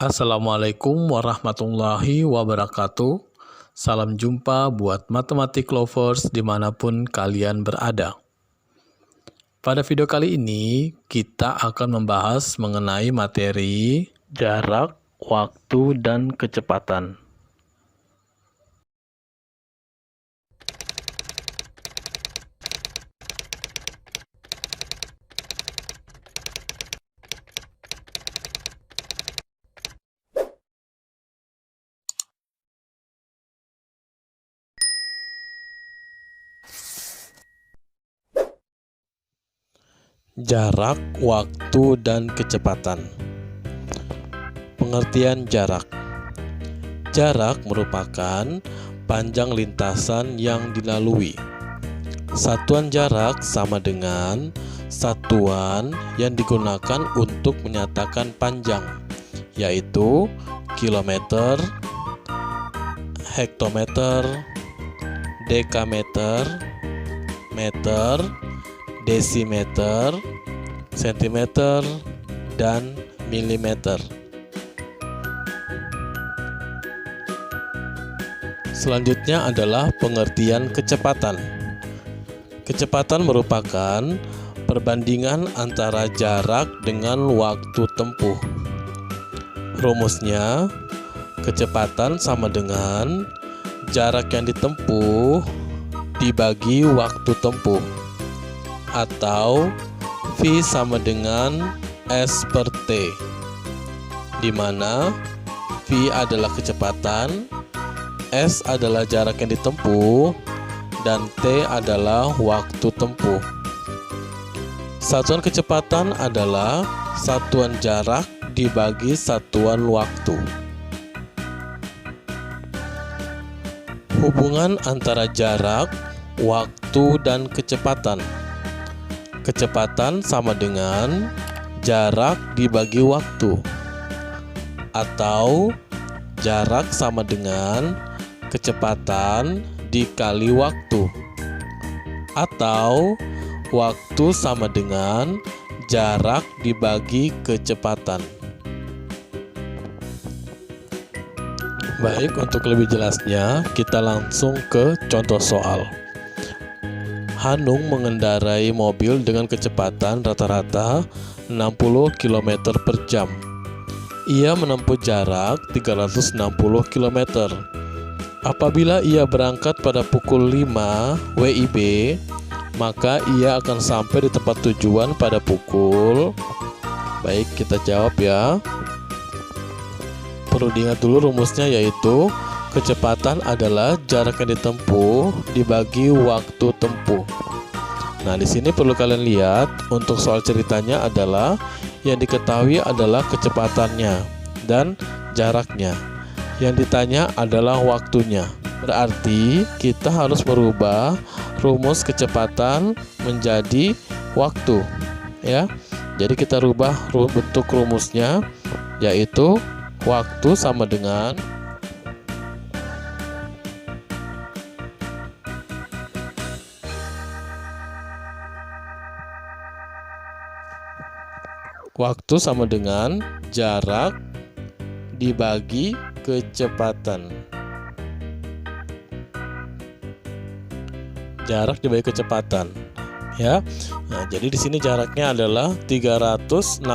Assalamualaikum warahmatullahi wabarakatuh. Salam jumpa buat matematik lovers dimanapun kalian berada. Pada video kali ini, kita akan membahas mengenai materi jarak, waktu, dan kecepatan. Jarak, waktu, dan kecepatan. Pengertian jarak. Jarak merupakan panjang lintasan yang dilalui. Satuan jarak sama dengan satuan yang digunakan untuk menyatakan panjang, yaitu kilometer, hektometer, dekameter, meter, desimeter, sentimeter, dan milimeter. Selanjutnya adalah pengertian kecepatan. Kecepatan merupakan perbandingan antara jarak dengan waktu tempuh. Rumusnya, kecepatan sama dengan jarak yang ditempuh dibagi waktu tempuh, atau V sama dengan S per T, di mana V adalah kecepatan, S adalah jarak yang ditempuh, dan T adalah waktu tempuh. Satuan kecepatan adalah satuan jarak dibagi satuan waktu. Hubungan antara jarak, waktu, dan kecepatan. Kecepatan sama dengan jarak dibagi waktu, atau jarak sama dengan kecepatan dikali waktu, atau waktu sama dengan jarak dibagi kecepatan. Baik, untuk lebih jelasnya kita langsung ke contoh soal. Hanung mengendarai mobil dengan kecepatan rata-rata 60 km per jam. Ia menempuh jarak 360 km. Apabila ia berangkat pada pukul 5 WIB, maka ia akan sampai di tempat tujuan pada pukul... Baik, kita jawab ya. Perlu diingat dulu rumusnya, yaitu kecepatan adalah jarak yang ditempuh dibagi waktu tempuh. Nah, di sini perlu kalian lihat untuk soal ceritanya adalah yang diketahui adalah kecepatannya dan jaraknya. Yang ditanya adalah waktunya. Berarti kita harus merubah rumus kecepatan menjadi waktu, ya. Jadi kita rubah bentuk rumusnya, yaitu waktu sama dengan jarak dibagi kecepatan. Jarak dibagi kecepatan, ya. Nah, jadi di sini jaraknya adalah 360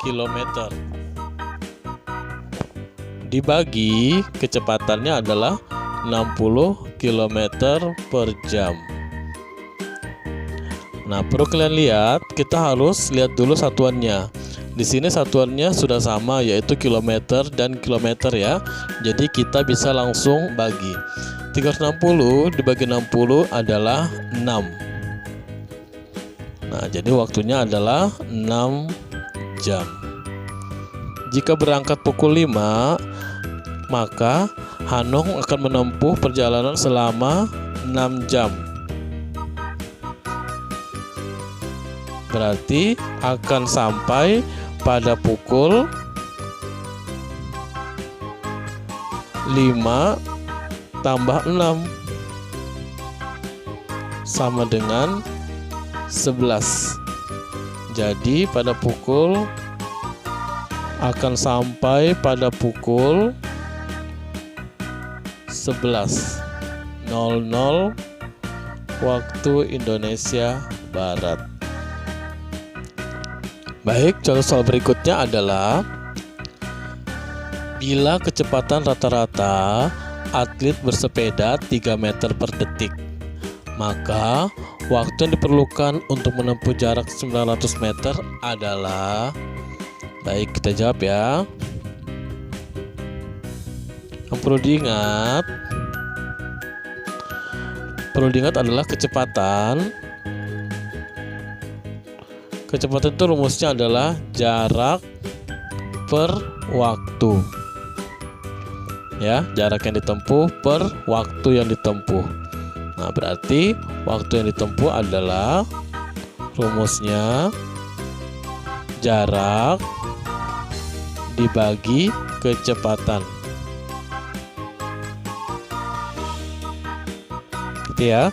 km. Dibagi kecepatannya adalah 60 km per jam. Nah, perlu kalian lihat, kita harus lihat dulu satuannya. Di sini satuannya sudah sama, yaitu kilometer dan kilometer ya. Jadi kita bisa langsung bagi. 360 dibagi 60 adalah 6. Nah, jadi waktunya adalah 6 jam. Jika berangkat pukul 5, maka Hanung akan menempuh perjalanan selama 6 jam. Berarti akan sampai pada pukul 5 tambah 6 sama dengan 11. Jadi pada pukul akan sampai pada pukul 11.00 waktu Indonesia Barat. Baik, contoh soal berikutnya adalah bila kecepatan rata-rata atlet bersepeda 3 meter per detik, maka waktu yang diperlukan untuk menempuh jarak 900 meter adalah. Baik, kita jawab ya. Yang perlu diingat adalah kecepatan. Kecepatan itu rumusnya adalah jarak per waktu. Ya, jarak yang ditempuh per waktu yang ditempuh. Nah, berarti waktu yang ditempuh adalah rumusnya jarak dibagi kecepatan. Gitu ya.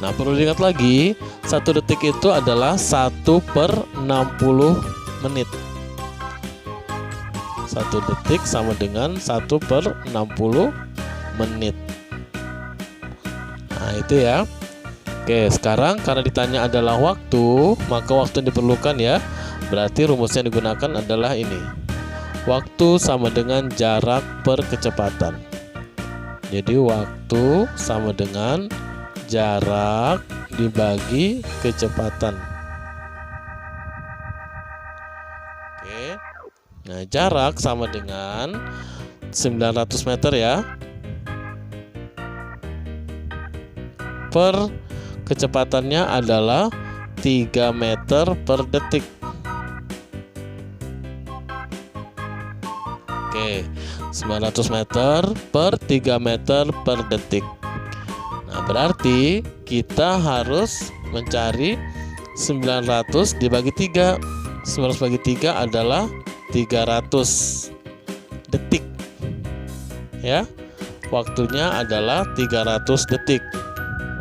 Nah, perlu diingat lagi, 1 detik itu adalah 1 per 60 menit. 1 detik sama dengan 1 per 60 menit. Nah, itu ya. Oke, sekarang karena ditanya adalah waktu, maka waktu yang diperlukan ya. Berarti rumusnya yang digunakan adalah ini. Waktu sama dengan jarak per kecepatan. Jadi waktu sama dengan jarak dibagi kecepatan. Oke. Nah, jarak sama dengan 900 meter ya. Per kecepatannya adalah 3 meter per detik. Oke, 900 meter per 3 meter per detik. Nah, berarti kita harus mencari 900 dibagi 3. 900 bagi 3 adalah 300 detik. Ya. Waktunya adalah 300 detik.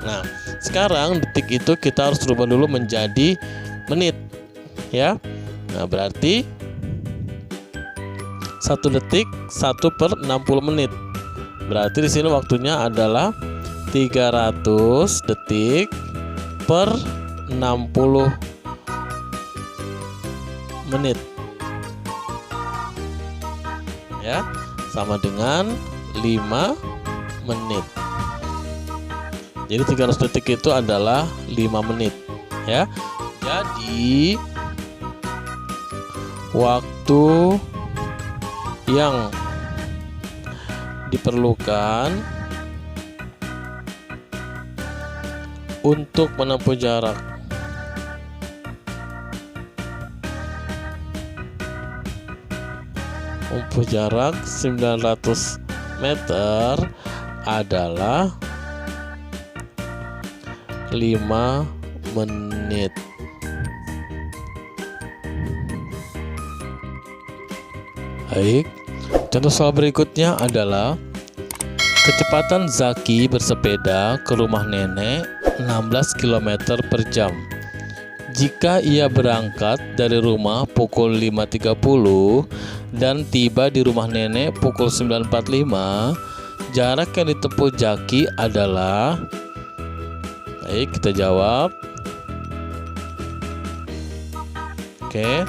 Nah, sekarang detik itu kita harus rubah dulu menjadi menit. Ya. Nah, berarti 1 detik 1 per 60 menit. Berarti di sini waktunya adalah 300 detik per 60 menit. Ya, sama dengan 5 menit. Jadi 300 detik itu adalah 5 menit ya. Jadi waktu yang diperlukan untuk menempuh jarak menempuh jarak 900 meter adalah 5 menit. Baik, contoh soal berikutnya adalah kecepatan Zaki bersepeda ke rumah nenek 16 km per jam. Jika ia berangkat dari rumah pukul 5.30 dan tiba di rumah nenek pukul 9.45, jarak yang ditempuh Zaki adalah. Baik, kita jawab. Oke.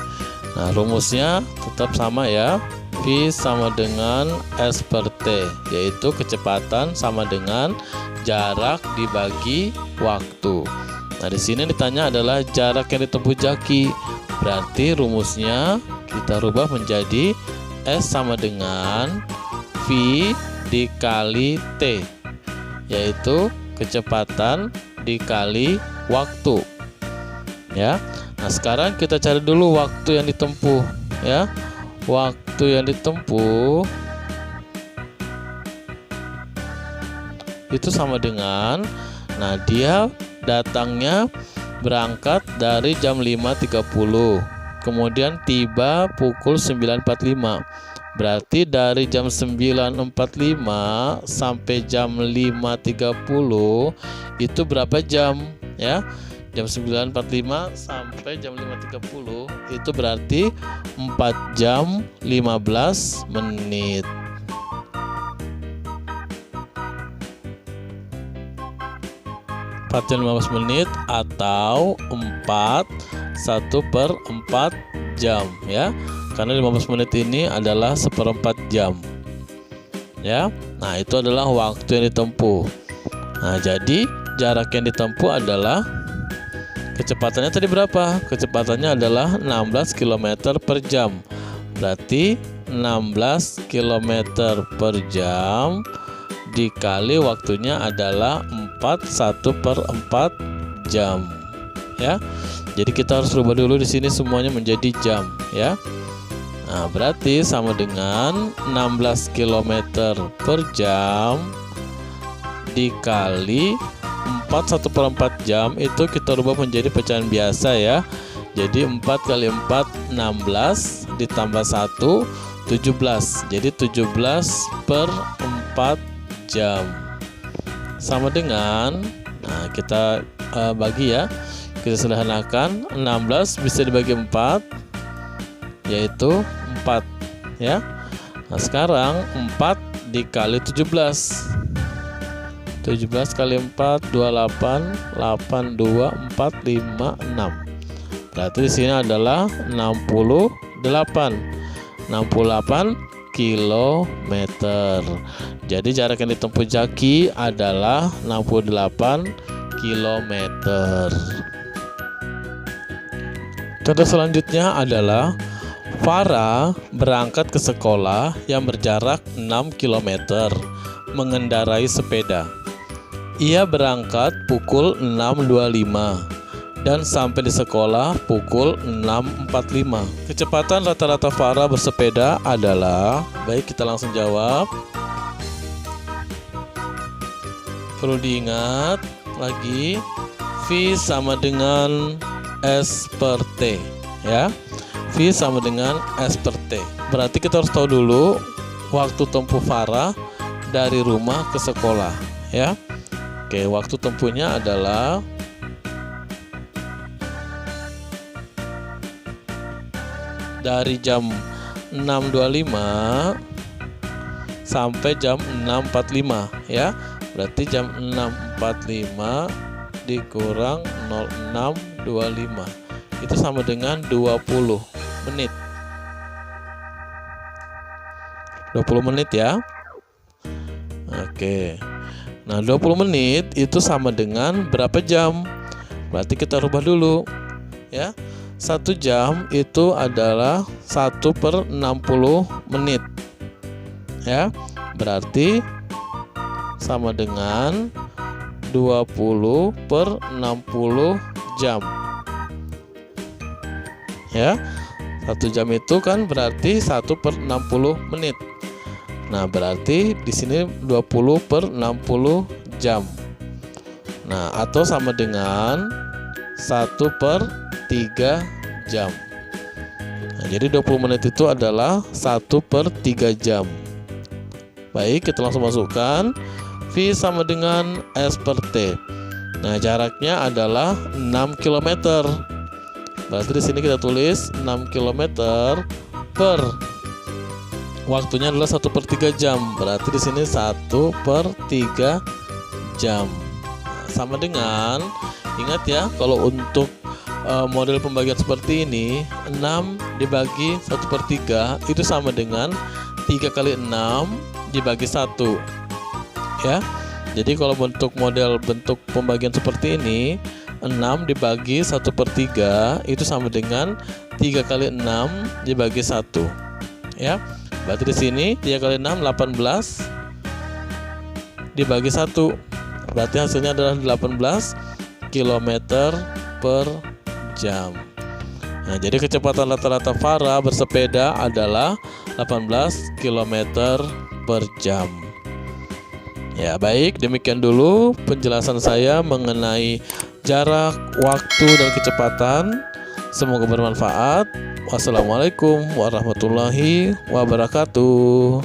Nah, rumusnya tetap sama ya. V sama dengan S per T, yaitu kecepatan sama dengan jarak dibagi waktu. Nah, di sini ditanya adalah jarak yang ditempuh Zaki. Berarti rumusnya kita rubah menjadi S sama dengan V dikali T, yaitu kecepatan dikali waktu. Ya. Nah, sekarang kita cari dulu waktu yang ditempuh ya. Waktu yang ditempuh itu sama dengan, nah, dia datangnya berangkat dari jam 5.30, kemudian tiba pukul 9.45. Berarti dari jam 9.45 sampai jam 5.30 itu berapa jam ya? jam 9.45 sampai jam 5.30 itu berarti 4 jam 15 menit. Jam 15 menit atau 1/4 jam ya, karena 15 menit ini adalah 1/4 jam ya. Nah, itu adalah waktu yang ditempuh. Nah, jadi jarak yang ditempuh adalah, kecepatannya tadi berapa? Kecepatannya adalah 16 km per jam. Berarti 16 km per jam dikali waktunya adalah 1/4 jam ya. Jadi kita harus rubah dulu di sini semuanya menjadi jam ya. Nah, berarti sama dengan 16 km per jam dikali 1/4 jam, itu kita rubah menjadi pecahan biasa ya. Jadi 4 kali 4 16 ditambah 1 17. Jadi 17/4 jam sama dengan, nah kita bagi ya, kita sederhanakan. 16 bisa dibagi 4 yaitu 4 ya. Nah, sekarang 4 dikali 17. 17 kali 4 28, 82, 4, 5, 6. Berarti di sini adalah 68 kilometer. Jadi jarak yang ditempuh Zaki adalah 68 kilometer. Contoh selanjutnya adalah Farah berangkat ke sekolah yang berjarak 6 km mengendarai sepeda. Ia berangkat pukul 6.25 dan sampai di sekolah pukul 6.45. Kecepatan rata-rata Farah bersepeda adalah, baik kita langsung jawab. Perlu diingat lagi, V sama dengan S per T ya. V sama dengan S per T. Berarti kita harus tahu dulu waktu tempuh Farah dari rumah ke sekolah ya. Oke, waktu tempuhnya adalah dari jam 6.25 sampai jam 6.45 ya. Berarti jam 6.45 dikurang 06.25 itu sama dengan 20 menit. 20 menit ya. Oke. Nah, 20 menit itu sama dengan berapa jam? Berarti kita rubah dulu ya. 1 jam itu adalah 1/60 menit ya. Berarti sama dengan 20/60 jam ya. 1 jam itu kan berarti 1/60 menit. Nah, berarti di sini 20/60 jam. Nah, atau sama dengan 1/3 jam. Nah, jadi 20 menit itu adalah 1/3 jam. Baik, kita langsung masukkan. V sama dengan S per T. Nah, jaraknya adalah 6 km. Berarti di sini kita tulis 6 km per, waktunya adalah 1/3 jam. Berarti di sini 1/3 jam. Nah, sama dengan, ingat ya, kalau untuk model pembagian seperti ini, 6 dibagi 1/3 itu sama dengan 3 kali 6 dibagi 1 ya. Jadi kalau bentuk pembagian seperti ini, 6 dibagi 1/3 itu sama dengan 3 kali 6 dibagi 1 ya. Berarti di sini 3 kali 6 18 dibagi 1. Berarti hasilnya adalah 18 km per jam. Nah, jadi kecepatan rata-rata Farah bersepeda adalah 18 km per jam. Ya, baik, demikian dulu penjelasan saya mengenai jarak, waktu, dan kecepatan. Semoga bermanfaat. Wassalamualaikum warahmatullahi wabarakatuh.